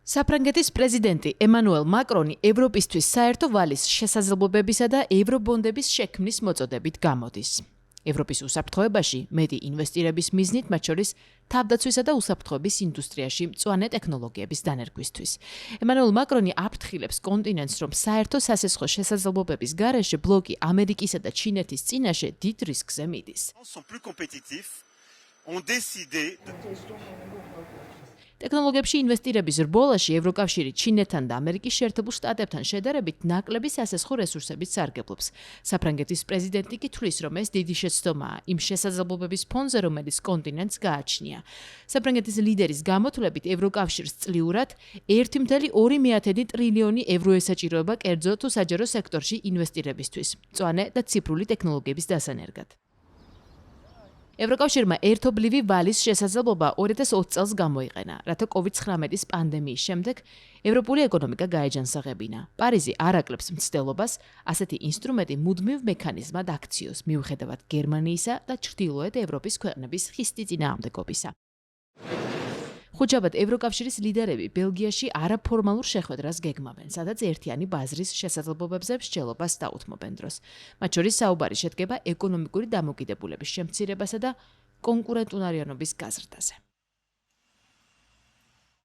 საფრანგეთის პრეზიდენტი ემანუელ მაკრონი ევროპისთვის საერთო ვალის შესაძლებლობებისა და ევრობონდების შექმნის მოწოდებით გამოდის. ევროპის უსაფრთხოებაში მეტი ინვესტირების მიზნით, მათ შორის თავდაცვისა და უსაფრთხოების ინდუსტრიაში მწვანე ტექნოლოგიების დანერგვისთვის. ემანუელ მაკრონი აფრთხილებს კონტინენტს, რომ საერთო სასესხო შესაძლებლობების გარეშე ბლოკი ამერიკისა და ჩინეთის წინაშე დიდ რისკზე მიდის. ტექნოლოგიებში ინვესტირების რბოლაში ევროკავშირი ჩინეთთან და ამერიკის შეერთებულ შტატებთან შედარებით ნაკლები სასესხო რესურსებით სარგებლობს. საფრანგეთის პრეზიდენტი კი თვლის, რომ ეს დიდი შეცდომაა იმ შესაძლებლობების ფონზე, რომელიც კონტინენტს გააჩნია. საფრანგეთის ლიდერის გამოთვლებით ევროკავშირს წლიურად 1,2 ტრილიონი ევრო ესაჭიროება კერძო თუ საჯარო სექტორში ინვესტირებისთვის, მწვანე და ციფრული ტექნოლოგიების დასანერგად. ევროკავშირმა ერთობლივი ვალის შესაძლებლობა 2020 წელს გამოიყენა, რათა COVID-19 პანდემიის შემდეგ ევროპული ეკონომიკა გაეჯანსაღებინა. პარიზი არ აკლებს მცდელობას ასეთი ინსტრუმენტი მუდმივ მექანიზმად აქციოს, მიუხედავად გერმანიისა და ჩრდილოეთ ევროპის ქვეყნების ხისტი წინააღმდეგობისა. ხუჭაბად ევროკავშირის ლიდერები ბელგიაში არაფორმალურ შეხვედრას გეგმავენ, სადაც ერთიანი ბაზრის შესაძლებლობებზე მსჯელობას დაუთმობენ დროს. მათ შორის საუბარი შედგება ეკონომიკური დამოკიდებულების შემცირებასა და კონკურენტუნარიანობის გაზრდაზე.